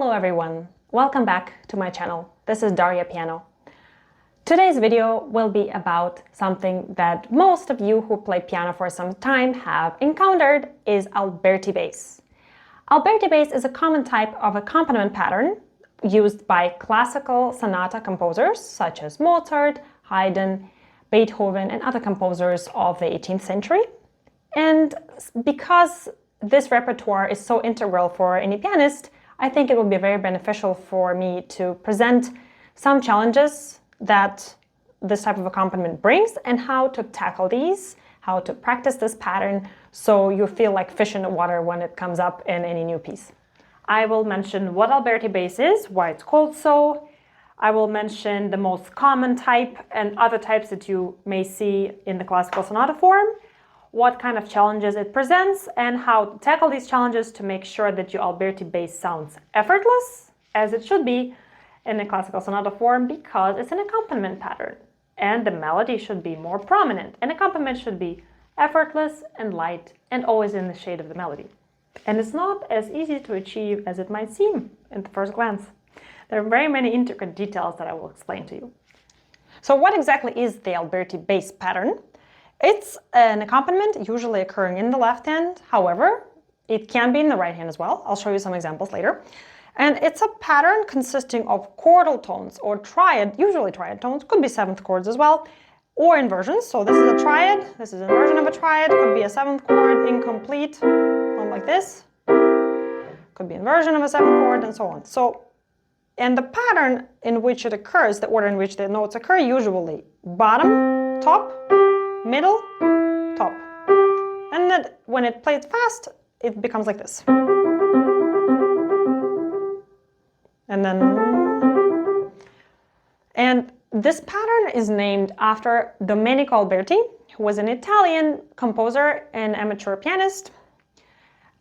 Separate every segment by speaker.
Speaker 1: Hello everyone, welcome back to my channel. This is Daria Piano. Today's video will be about something that most of you who play piano for some time have encountered is Alberti bass. Alberti bass is a common type of accompaniment pattern used by classical sonata composers such as Mozart, Haydn, Beethoven and other composers of the 18th century. And because this repertoire is so integral for any pianist, I think it will be very beneficial for me to present some challenges that this type of accompaniment brings and how to tackle these, how to practice this pattern so you feel like fish in the water when it comes up in any new piece. I will mention what Alberti bass is, why it's called so. I will mention the most common type and other types that you may see in the classical sonata form, what kind of challenges it presents, and how to tackle these challenges to make sure that your Alberti bass sounds effortless, as it should be in the classical sonata form, because it's an accompaniment pattern, and the melody should be more prominent. An accompaniment should be effortless and light, and always in the shade of the melody. And it's not as easy to achieve as it might seem at the first glance. There are very many intricate details that I will explain to you. So what exactly is the Alberti bass pattern? It's an accompaniment usually occurring in the left hand. However, it can be in the right hand as well. I'll show you some examples later. And it's a pattern consisting of chordal tones or triad, usually triad tones, could be seventh chords as well, or inversions. So this is a triad, this is an inversion of a triad, could be a seventh chord, incomplete, one like this. Could be inversion of a seventh chord and so on. And the pattern in which it occurs, the order in which the notes occur, usually bottom, top, middle, top. And then when it plays fast, it becomes like this. And this pattern is named after Domenico Alberti, who was an Italian composer and amateur pianist.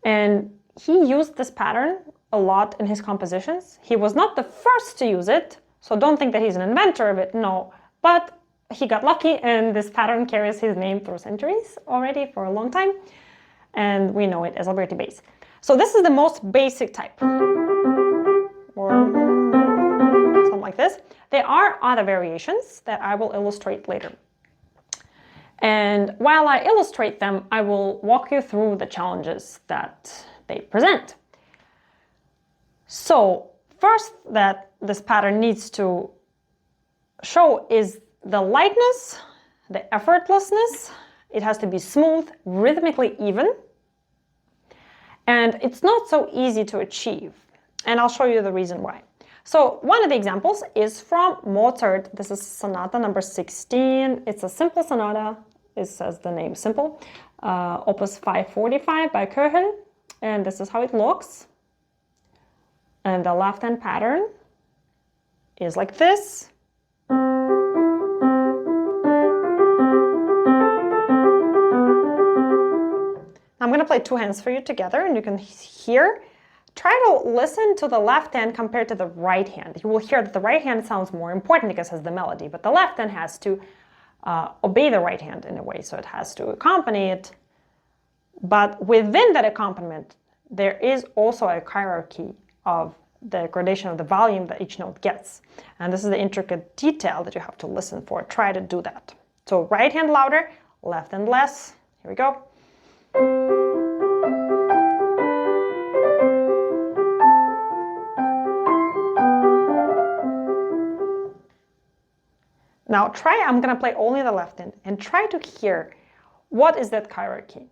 Speaker 1: And he used this pattern a lot in his compositions. He was not the first to use it, so don't think that he's an inventor of it, no. But he got lucky, and this pattern carries his name through centuries already for a long time, and we know it as Alberti bass. So this is the most basic type, or something like this. There are other variations that I will illustrate later. And while I illustrate them, I will walk you through the challenges that they present. So first that this pattern needs to show is the lightness, the effortlessness. It has to be smooth, rhythmically even. And it's not so easy to achieve. And I'll show you the reason why. So one of the examples is from Mozart. This is Sonata number 16. It's a simple sonata. It says the name simple. Opus 545 by Köchel. And this is how it looks. And the left hand pattern is like this. I'm going to play two hands for you together, and you can hear. Try to listen to the left hand compared to the right hand. You will hear that the right hand sounds more important because it has the melody, but the left hand has to obey the right hand in a way, so it has to accompany it. But within that accompaniment, there is also a hierarchy of the gradation of the volume that each note gets. And this is the intricate detail that you have to listen for. Try to do that. So right hand louder, left hand less. Here we go. Now I'm going to play only the left hand and try to hear what is that hierarchy.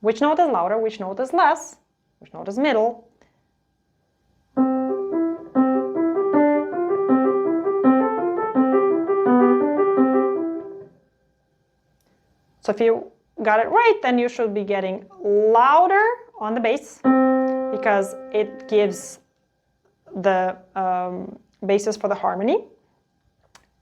Speaker 1: Which note is louder, which note is less, which note is middle. So if you got it right, then you should be getting louder on the bass because it gives the basis for the harmony.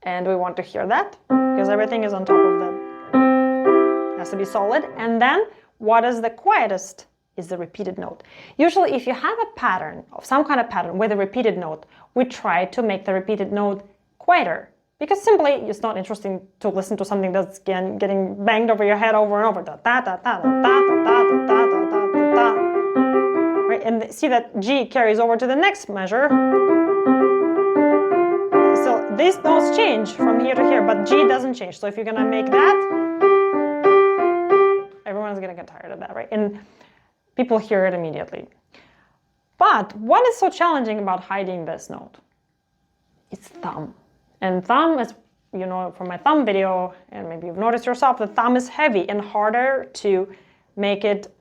Speaker 1: And we want to hear that because everything is on top of the, has to be solid. And then what is the quietest is the repeated note. Usually if you have a pattern of some kind of pattern with a repeated note, we try to make the repeated note quieter. Because simply, it's not interesting to listen to something that's getting banged over your head over and over. Right? And and see that G carries over to the next measure. So these notes change from here to here, but G doesn't change. So if you're gonna make that, everyone's gonna get tired of that, right? And people hear it immediately. But what is so challenging about hiding this note? It's thumb. And thumb is, you know, from my thumb video, and maybe you've noticed yourself, the thumb is heavy and harder to make it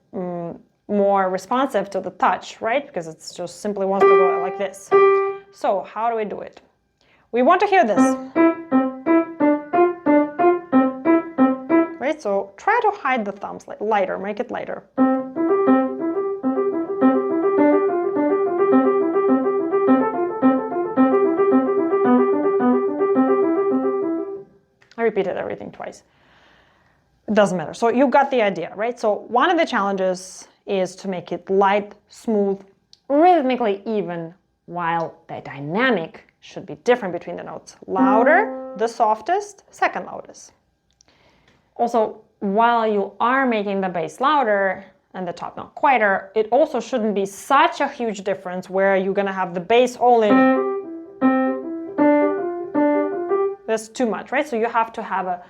Speaker 1: more responsive to the touch, right? Because it's just simply wants to go like this. So how do we do it? We want to hear this. Right? So try to hide the thumbs, like lighter, make it lighter. I repeated everything twice. It doesn't matter. So you got the idea, right? So one of the challenges is to make it light, smooth, rhythmically even, while the dynamic should be different between the notes. Louder, the softest, second loudest. Also, while you are making the bass louder and the top note quieter, it also shouldn't be such a huge difference where you're gonna have the bass only. That's too much, right? So you have to have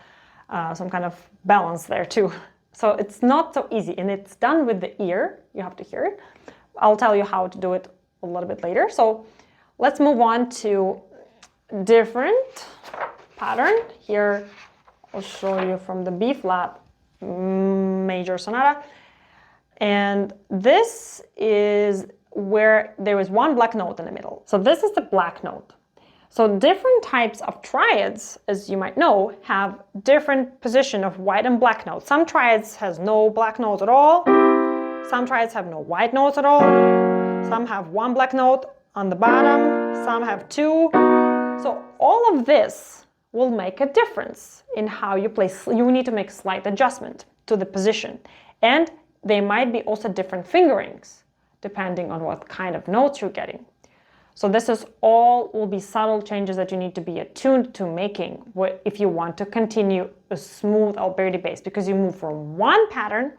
Speaker 1: some kind of balance there too. So it's not so easy, and it's done with the ear. You have to hear it. I'll tell you how to do it a little bit later. So let's move on to different pattern. Here I'll show you from the B flat major sonata. And this is where there is one black note in the middle. So this is the black note. So different types of triads, as you might know, have different position of white and black notes. Some triads has no black notes at all. Some triads have no white notes at all. Some have one black note on the bottom. Some have two. So all of this will make a difference in how you play. You need to make slight adjustment to the position. And they might be also different fingerings, depending on what kind of notes you're getting. So this is all will be subtle changes that you need to be attuned to making if you want to continue a smooth Alberti bass, because you move from one pattern.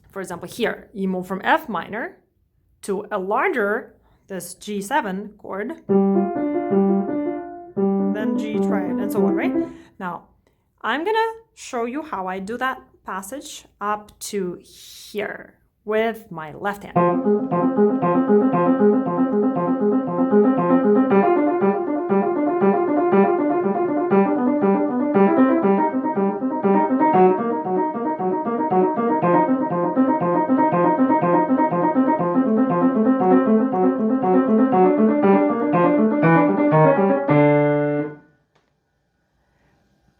Speaker 1: For example, here, you move from F minor to a larger, this G7 chord, then G triad, and so on, right? Now, I'm gonna show you how I do that passage up to here with my left hand.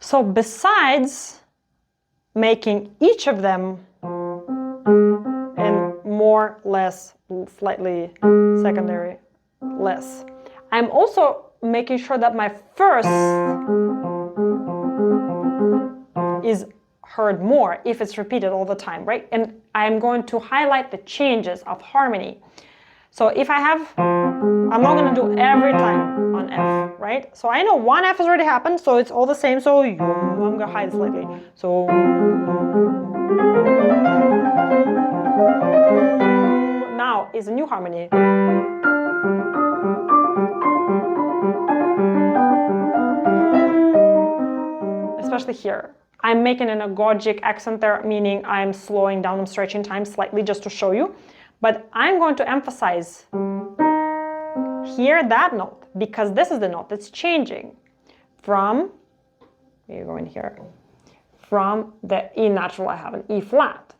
Speaker 1: So besides making each of them in more, less, slightly secondary, less, I'm also making sure that my first is heard more if it's repeated all the time, right? And I'm going to highlight the changes of harmony. So if I have, I'm not going to do every time on F, right? So I know one F has already happened, so it's all the same. So I'm going to hide it slightly. So now is a new harmony. Especially here. I'm making an agogic accent there, meaning I'm slowing down, I'm stretching time slightly just to show you. But I'm going to emphasize here that note, because this is the note that's changing from, you go in here, from the E natural, I have an E flat.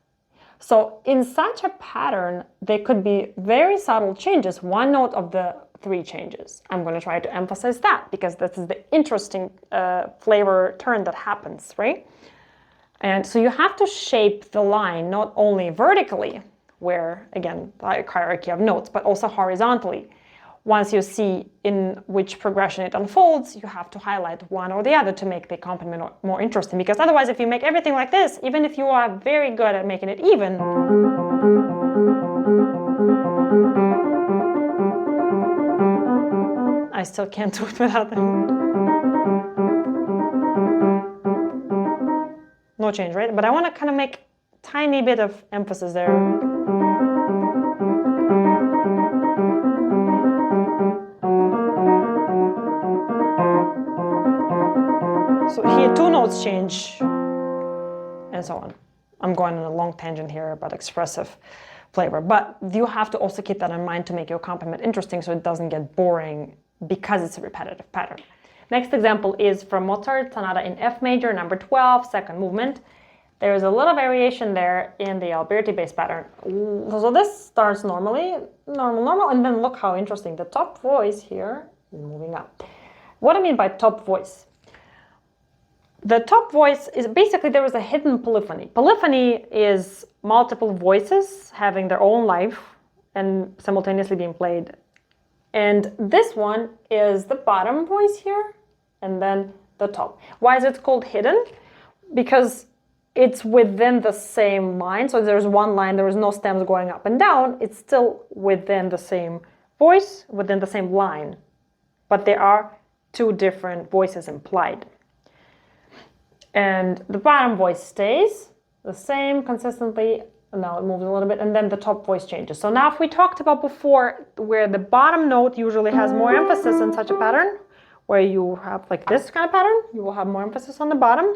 Speaker 1: So in such a pattern, there could be very subtle changes, one note of the three changes. I'm going to try to emphasize that because this is the interesting flavor turn that happens, right? And so you have to shape the line not only vertically, where, again, the hierarchy of notes, but also horizontally. Once you see in which progression it unfolds, you have to highlight one or the other to make the accompaniment more interesting. Because otherwise, if you make everything like this, even if you are very good at making it even, I still can't do it without them. No change, right? But I want to kind of make tiny bit of emphasis there. notes change, and so on. I'm going on a long tangent here about expressive flavor, but you have to also keep that in mind to make your accompaniment interesting so it doesn't get boring because it's a repetitive pattern. Next example is from Mozart Sonata in F major, number 12, second movement. There is a little variation there in the Alberti Bass pattern. So this starts normally, normal, and then look how interesting. The top voice here is moving up. What I mean by top voice? The top voice is basically there is a hidden polyphony. Polyphony is multiple voices having their own life and simultaneously being played. And this one is the bottom voice here and then the top. Why is it called hidden? Because it's within the same line. So there's one line, there is no stems going up and down. It's still within the same voice, within the same line. But there are two different voices implied. And the bottom voice stays the same consistently. Now it moves a little bit, and then the top voice changes. So now if we talked about before where the bottom note usually has more emphasis in such a pattern, where you have like this kind of pattern, you will have more emphasis on the bottom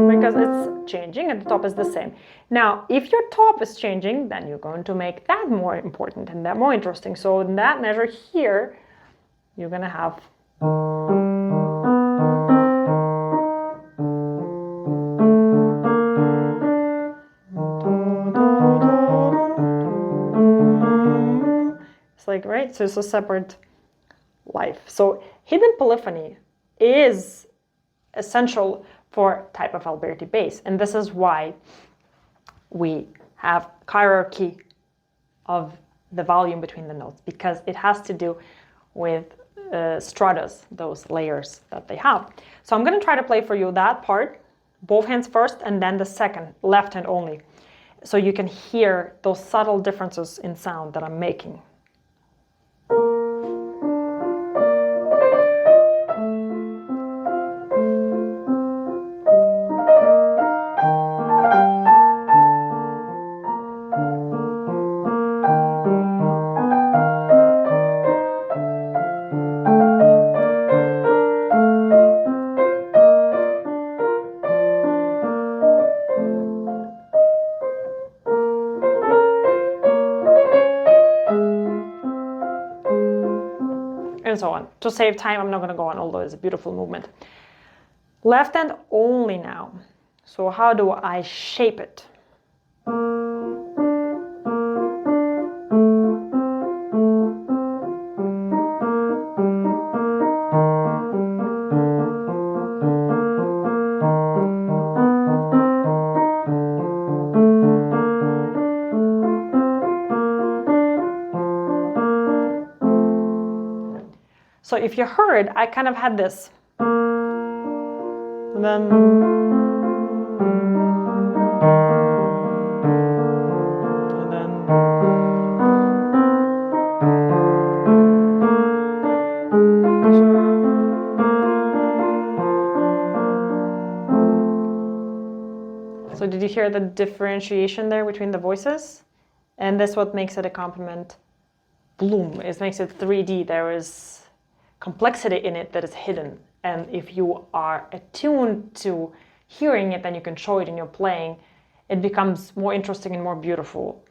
Speaker 1: because it's changing and the top is the same. Now, if your top is changing, then you're going to make that more important and that more interesting. So in that measure here, you're going to have like, right? So it's a separate life. So hidden polyphony is essential for type of Alberti bass. And this is why we have hierarchy of the volume between the notes, because it has to do with stratas, those layers that they have. So I'm going to try to play for you that part, both hands first, and then the second, left hand only. So you can hear those subtle differences in sound that I'm making. And so on. To save time, I'm not going to go on, although it's a beautiful movement. Left hand only now. So how do I shape it? So if you heard, I kind of had this. And then so did you hear the differentiation there between the voices? And that's what makes it accompaniment bloom. It makes it 3D. There is complexity in it that is hidden, and if you are attuned to hearing it, then you can show it in your playing. It becomes more interesting and more beautiful.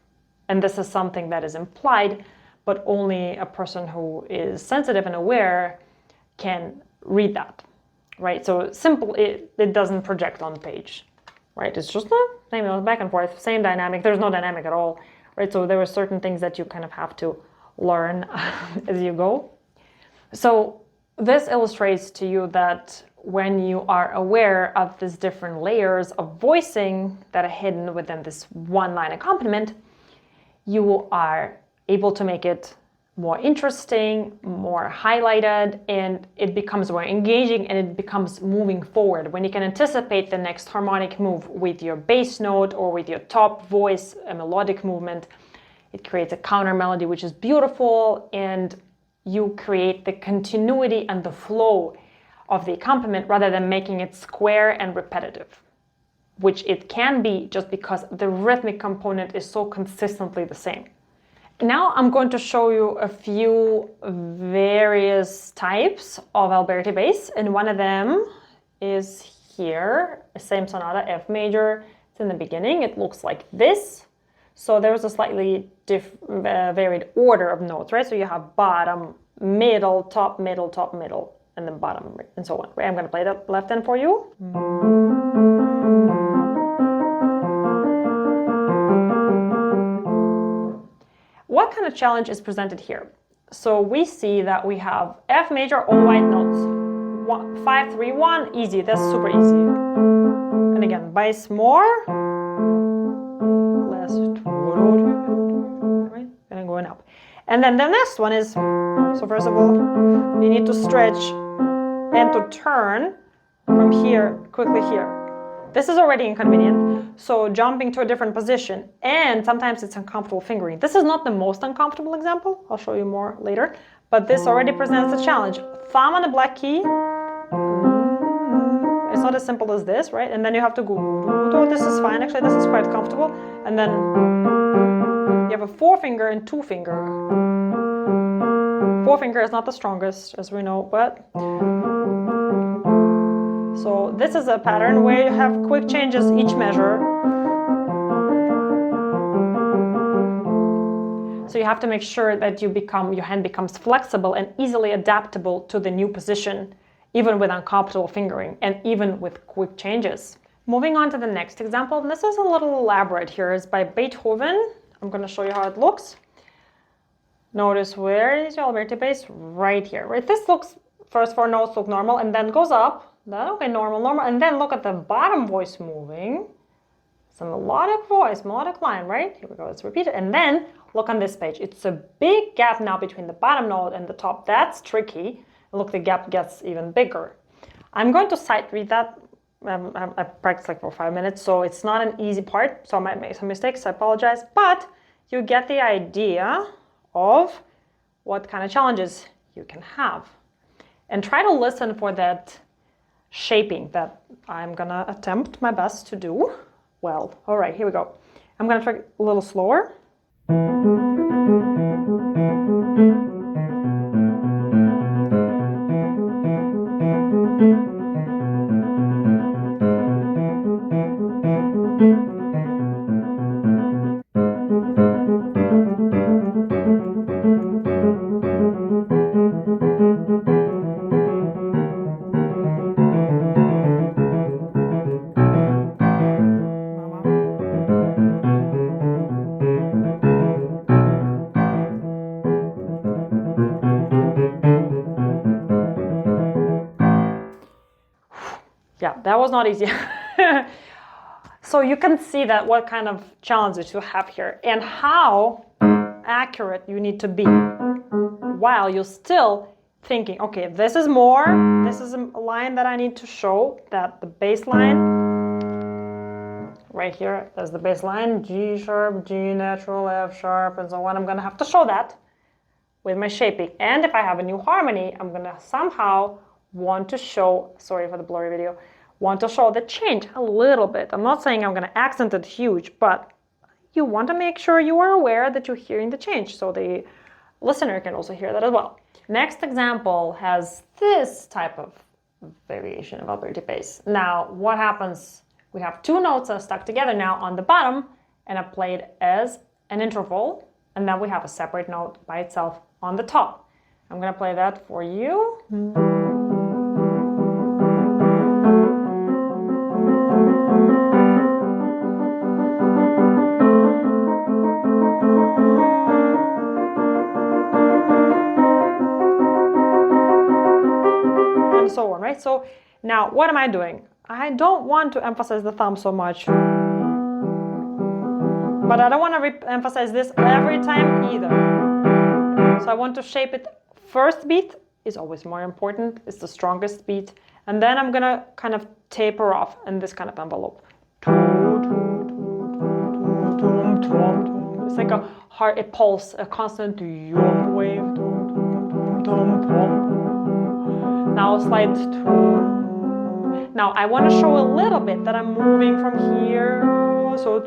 Speaker 1: And this is something that is implied, but only a person who is sensitive and aware can read that, right? So simple, it doesn't project on the page, right? It's just back and forth, same dynamic. There's no dynamic at all, right? So there are certain things that you kind of have to learn as you go. So this illustrates to you that when you are aware of these different layers of voicing that are hidden within this one line accompaniment, you are able to make it more interesting, more highlighted, and it becomes more engaging and it becomes moving forward. When you can anticipate the next harmonic move with your bass note or with your top voice, a melodic movement, it creates a counter melody which is beautiful, and you create the continuity and the flow of the accompaniment rather than making it square and repetitive, which it can be just because the rhythmic component is so consistently the same. Now I'm going to show you a few various types of Alberti bass, and one of them is here, same sonata, F major. It's in the beginning. It looks like this. So there's a slightly varied order of notes, right? So you have bottom, middle, top, middle, and then bottom, and so on. Right? I'm going to play the left hand for you. What kind of challenge is presented here? So we see that we have F major, all white notes. 5, 3, 1, easy. That's super easy. And again, bass more, less, right? And then going up. And then the next one is, so first of all, you need to stretch and to turn from here, quickly here. This is already inconvenient, so jumping to a different position, and sometimes it's uncomfortable fingering. This is not the most uncomfortable example, I'll show you more later, but this already presents a challenge. Thumb on the black key, it's not as simple as this, right? And then you have to go, this is fine, actually this is quite comfortable, and then you have a 4-finger and 2-finger. 4-finger is not the strongest, as we know, but so this is a pattern where you have quick changes each measure. So you have to make sure that your hand becomes flexible and easily adaptable to the new position, even with uncomfortable fingering and even with quick changes. Moving on to the next example, and this is a little elaborate here, is by Beethoven. I'm going to show you how it looks. Notice where is your Alberti bass? Right here, right? This looks, first 4 notes look normal and then goes up. Then, okay, normal, and then look at the bottom voice moving. It's a melodic voice, melodic line, right? Here we go, let's repeat it. And then look on this page. It's a big gap now between the bottom note and the top. That's tricky. Look, the gap gets even bigger. I'm going to sight read that. I practiced like for 5 minutes, so it's not an easy part. So I might make some mistakes, I apologize. But you get the idea of what kind of challenges you can have. And try to listen for that shaping that I'm gonna attempt my best to do well. All right, here we go. I'm gonna try a little slower. Yeah, that was not easy. So you can see that what kind of challenges you have here and how accurate you need to be while you're still thinking, okay, this is more, this is a line that I need to show, that the bass line, right here, there's the bass line, G sharp, G natural, F sharp, and so on. I'm gonna have to show that with my shaping. And if I have a new harmony, I'm gonna somehow want to show, sorry for the blurry video, want to show the change a little bit. I'm not saying I'm going to accent it huge, but you want to make sure you are aware that you're hearing the change so the listener can also hear that as well. Next example has this type of variation of Alberti bass. Now, what happens? We have 2 notes that are stuck together now on the bottom, and I played as an interval, and then we have a separate note by itself on the top. I'm going to play that for you. And so on, right? So now what am I doing? I don't want to emphasize the thumb so much, but I don't want to emphasize this every time either. So I want to shape it. First beat is always more important. It's the strongest beat. And then I'm going to kind of taper off in this kind of envelope. It's like a pulse, a constant wave. Now slide. Now I want to show a little bit that I'm moving from here. So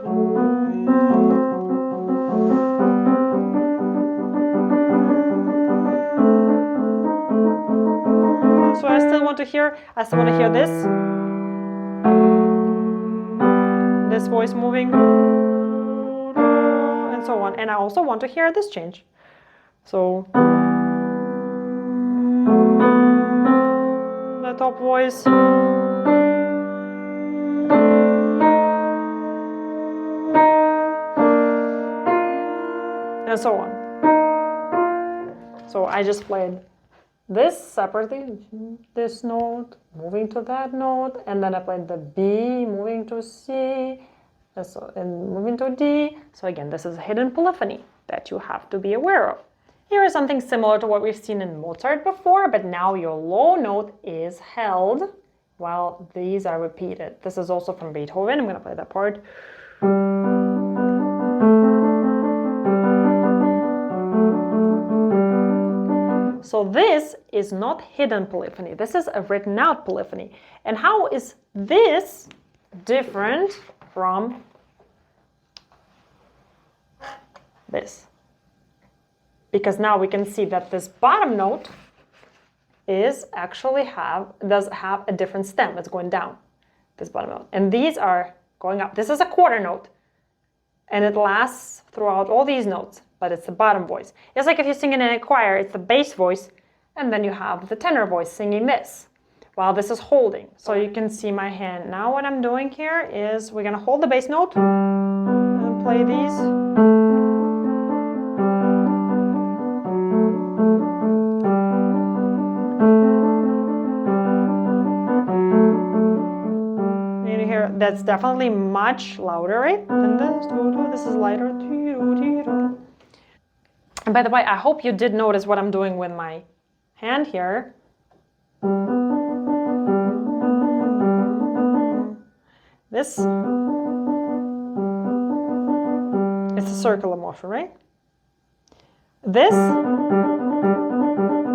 Speaker 1: want to hear. I still want to hear this voice moving, and so on. And I also want to hear this change. So the top voice. And so on. So I just played this separately, this note, moving to that note, and then I played the B, moving to C, and moving to D. So again, this is a hidden polyphony that you have to be aware of. Here is something similar to what we've seen in Mozart before, but now your low note is held while these are repeated. This is also from Beethoven. I'm going to play that part. So this is not hidden polyphony. This is a written out polyphony. And how is this different from this? Because now we can see that this bottom note does have a different stem. It's going down, this bottom note. And these are going up. This is a quarter note. And it lasts throughout all these notes, but it's the bottom voice. It's like if you're singing in a choir, it's the bass voice, and then you have the tenor voice singing this, while this is holding. So you can see my hand. Now what I'm doing here is we're gonna hold the bass note and play these. And you hear that's definitely much louder, right? Than this. This is lighter. And by the way, I hope you did notice what I'm doing with my hand here. This it's a circular motion, right? This,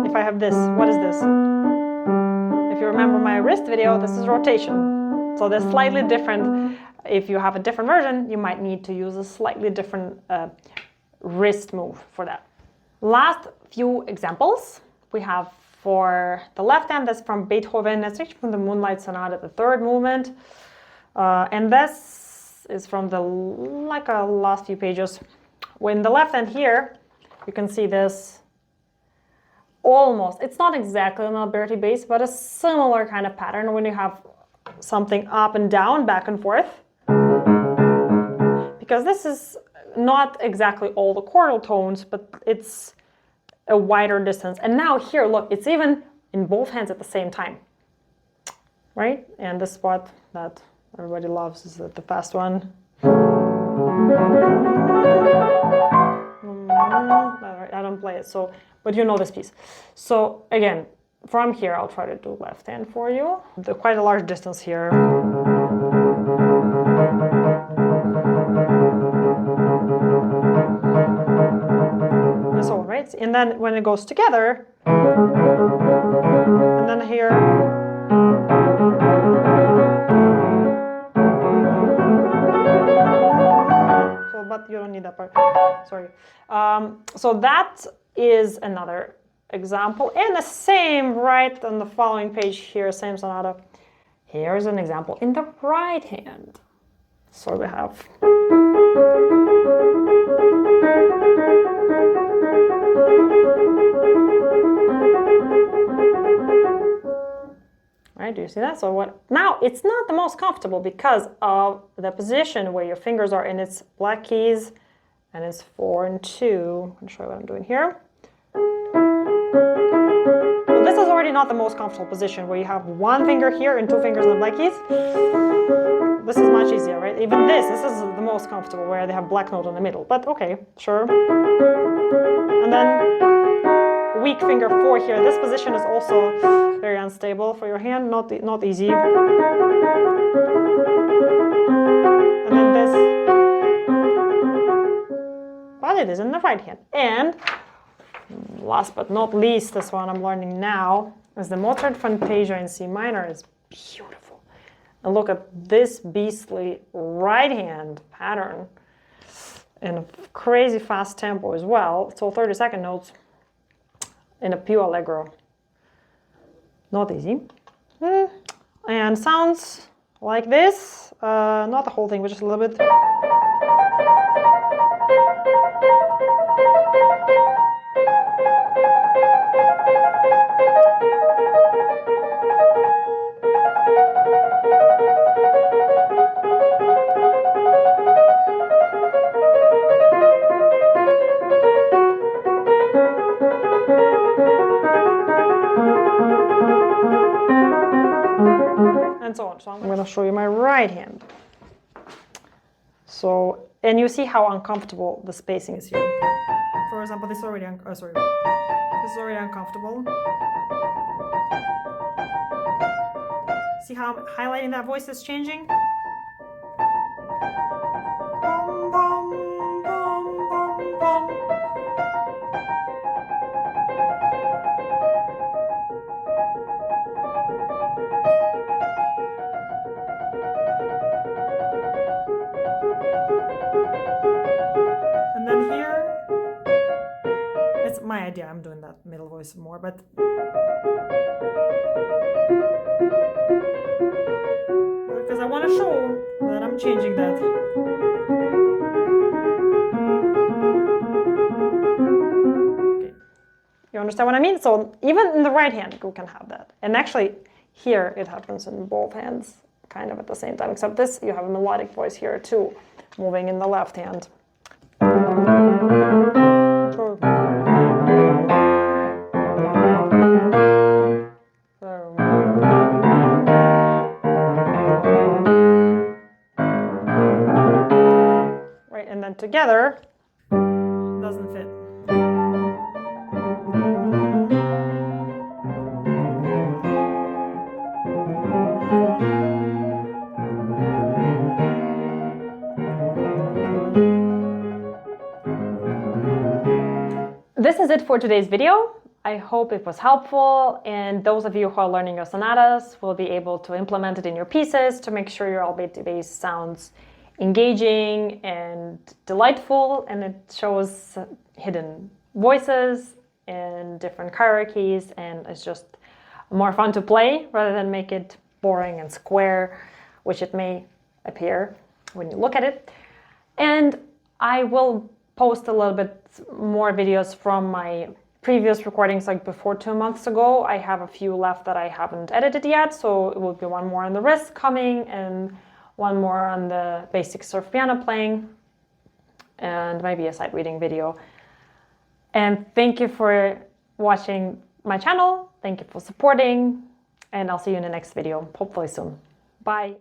Speaker 1: if I have this, what is this? If you remember my wrist video, this is rotation. So they're slightly different. If you have a different version, you might need to use a slightly different wrist move for that. Last few examples we have for the left hand. That's from Beethoven. That's actually from the Moonlight Sonata, the third movement. And this is from the last few pages. When the left hand here, you can see this almost, it's not exactly an Alberti bass, but a similar kind of pattern when you have something up and down, back and forth. Because this is not exactly all the chordal tones, but it's a wider distance. And now here, look, it's even in both hands at the same time, right? And the spot that everybody loves is the fast one. I don't play it, so, but you know this piece. So again, from here, I'll try to do left hand for you. Quite a large distance here. And so on, right? And then when it goes together, and then here, so, but you don't need that part, sorry. So that is another example, and the same right on the following page here, same sonata. Here's an example in the right hand. So we have. Right, do you see that? So what? Now it's not the most comfortable because of the position where your fingers are in its black keys, and it's 4 and 2. I'll show you what I'm doing here. Well, this is already not the most comfortable position where you have one finger here and 2 fingers on the black keys. This is much easier, right? Even this is the most comfortable where they have black note in the middle. But okay, sure. And then weak finger 4 here. This position is also very unstable for your hand, not easy. And then this, but it is in the right hand. And last but not least, this one I'm learning now is the Mozart Fantasia in C minor. Is beautiful. And look at this beastly right hand pattern in a crazy fast tempo as well. So 32nd notes in a pure allegro. Not easy. And sounds like this. Not the whole thing, but just a little bit. And so on. So I'm going to show you my right hand. So, and you see how uncomfortable the spacing is here. For example, this is already this is already uncomfortable. See how I'm highlighting that voice is changing? Bum, bum, bum, bum, bum. And then here, it's my idea, I'm doing that middle voice more, but because I want to show that I'm changing that. Okay. You understand what I mean? So even in the right hand, you can have that. And actually, here it happens in both hands, kind of at the same time. Except this, you have a melodic voice here too, moving in the left hand. Right, and then together doesn't fit. This is it for today's video. I hope it was helpful, and those of you who are learning your sonatas will be able to implement it in your pieces to make sure your Alberti bass sounds engaging and delightful, and it shows hidden voices and different hierarchies, and it's just more fun to play rather than make it boring and square, which it may appear when you look at it. And I will post a little bit more videos from my previous recordings, like before 2 months ago. I have a few left that I haven't edited yet, so it will be one more on the wrist coming and one more on the basic surf piano playing, and maybe a sight reading video. And thank you for watching my channel. Thank you for supporting, and I'll see you in the next video, hopefully soon. Bye.